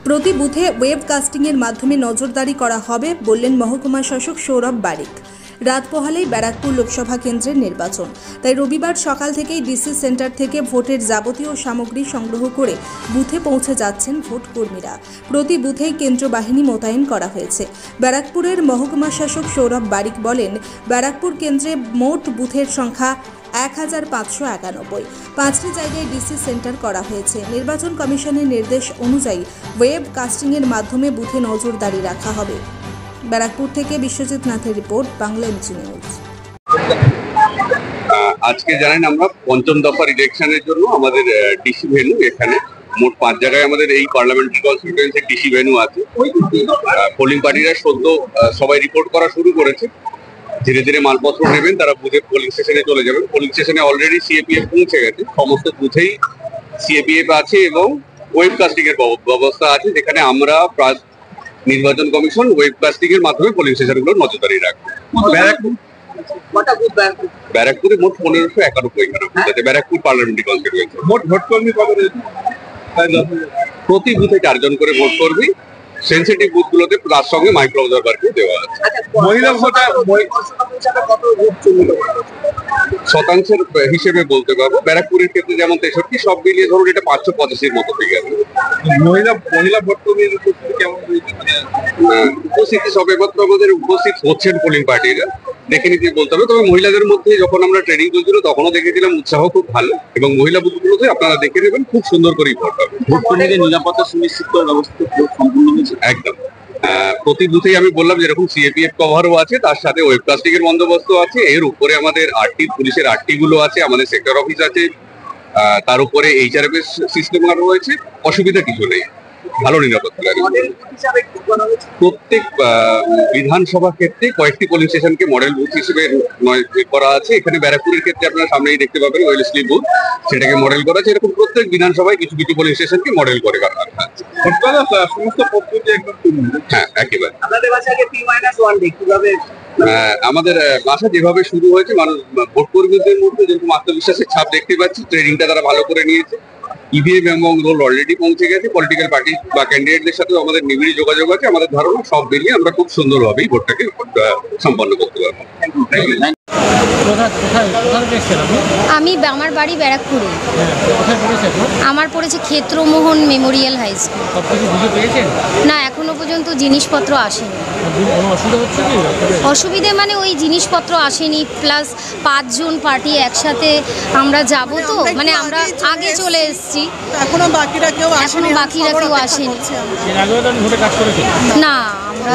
প্রতি বুথে ওয়েবকাস্টিংয়ের মাধ্যমে নজরদারি করা হবে বললেন মহকুমা শাসক সৌরভ বারিক। রাত পোহালেই ব্যারাকপুর লোকসভা কেন্দ্রের নির্বাচন, তাই রবিবার সকাল থেকেই ডিসি সেন্টার থেকে ভোটের যাবতীয় সামগ্রী সংগ্রহ করে বুথে পৌঁছে যাচ্ছেন ভোট কর্মীরা। প্রতি বুথেই কেন্দ্র বাহিনী মোতায়েন করা হয়েছে। ব্যারাকপুরের মহকুমা শাসক সৌরভ বারিক বলেন, ব্যারাকপুর কেন্দ্রে মোট বুথের সংখ্যা 1591। 5টি জায়গায় ডিসি সেন্টার করা হয়েছে। নির্বাচন কমিশনের নির্দেশ অনুযায়ী ওয়েবকাস্টিংয়ের মাধ্যমে বুথে নজরদারি রাখা হবে। ব্যারাকপুর থেকে বিশ্বজিৎ নাথের রিপোর্ট, বাংলা এমজি নিউজ। আজকে জানেন আমরা পঞ্চম দফার ইলেকশনের জন্য আমাদের ডিসি ভেন্যু এখানে মোট 5 জায়গায় আমাদের এই পার্লামেন্টারি কনস্টিটিউয়েন্সির ডিসি ভেন্যু আছে। পোলিং পার্টিরা সদ্য সবাই রিপোর্ট করা শুরু করেছে। ধীরে ধীরে মালপত্র নেবেন, তারা বুথে পোলিং স্টেশনে চলে যাবেন। পোলিং স্টেশনে অলরেডি সিএপিএফ পৌঁছে গেছে। সমস্ত বুথেই সিএপিএফ আছে এবং ওয়েবকাস্টিং এর ব্যবস্থা আছে, যেখানে আমরা নির্বাচন কমিশন ওয়েবকাস্টিং এর মাধ্যমে পোলিং স্টেশনগুলোর নজরদারি রাখবে। ব্যারাকপুরে মোট 1591 ব্যারাকপুর পার্লামেন্টারি কনস্টিটিউয়েন্সি। মোট ভোট কর্মী কত রয়েছে? প্রতি বুথে 4 জন করে ভোট কর্মী। সেন্সিটিভ বুথগুলোতে তার সঙ্গে মাইক্রো অবজারভারকে দেওয়া আছে। মহিলা ভোটার শতাংশের হিসেবে বলতে পারবো, ব্যারাকপুরের ক্ষেত্রে যেমন 63, সব মিলিয়ে ধরুন এটা 585-র মতো ফিগার। মহিলা ভোট কর্মীর উপস্থিতি কেমন রয়েছে? উপস্থিতি সবে মাত্র আমাদের উপস্থিত হচ্ছেন পোলিং পার্টিরা, দেখে নিতে বলতে হবে। তবে মহিলাদের মধ্যে যখন আমরা ট্রেনিং চলছিল তখনও দেখেছিলাম উৎসাহ খুব ভালো, এবং মহিলা বুথগুলোতে আপনারা দেখে নেবেন খুব সুন্দর করেই ভোট হবে। ভোট কর্মীদের নিরাপত্তা সুনিশ্চিত করার ব্যবস্থা সম্পূর্ণ হয়েছে একদম। প্রতি বুথেই আমি বললাম যেরকম সিএপিএফ কভারও আছে, তার সাথে ওয়েবকাস্টিং এর বন্দোবস্ত আছে। এর উপরে আমাদের আরটি, পুলিশের আরটি গুলো আছে, আমাদের সেক্টর অফিস আছে, তার উপরে এইচআরএফ এর সিস্টেম আরো রয়েছে। অসুবিধা কিছু নেই, ভালো নিরাপত্তা লাগে। প্রত্যেক বিধানসভা ক্ষেত্রে কয়েকটি পোলিং স্টেশনকে মডেল বুথ হিসেবে করা আছে। এখানে ব্যারাকপুরের ক্ষেত্রে আপনারা সামনেই দেখতে পাবেন ওয়েলস্লি বুথ, সেটাকে মডেল করা আছে। এরকম প্রত্যেক বিধানসভায় কিছু কিছু পোলিং স্টেশনকে মডেল করে রাখা আছে। সমস্ত পদ্ধতি একদম হ্যাঁ, একেবারে। আমাদের বাসা যেভাবে শুরু হয়েছে, মানুষ ভোট কর্মীদের মধ্যে যেরকম আত্মবিশ্বাসের ছাপ দেখতে পাচ্ছি, ট্রেনিংটা তারা ভালো করে নিয়েছে। ইভিএম এবং রোল অলরেডি পৌঁছে গেছে। পলিটিক্যাল পার্টি বা ক্যান্ডিডেটদের সাথেও আমাদের নিবিড় যোগাযোগ আছে। আমাদের ধারণা সব মিলিয়ে আমরা খুব সুন্দরভাবেই ভোটটাকে সম্পন্ন করতে পারবো। আমার বাড়ি ব্যারাকপুরে। আমার পড়েছে ক্ষেত্রমোহন মেমোরিয়াল হাই স্কুল। না, এখনো পর্যন্ত জিনিসপত্র আসেনি। অসুবিধে মানে ওই জিনিসপত্র আসেনি, প্লাস 5 জন পার্টি একসাথে আমরা যাব, তো মানে আমরা আগে চলে এসেছি, এখনো বাকিরা কেউ আসেনি। না, আমরা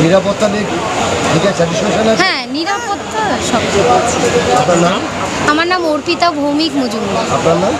নিরাপত্তা নেই, ঠিক আছে? হ্যাঁ, নিরাপত্তা সব। আমার নাম অর্পিতা ভৌমিক মজুমদার। আপনার নাম?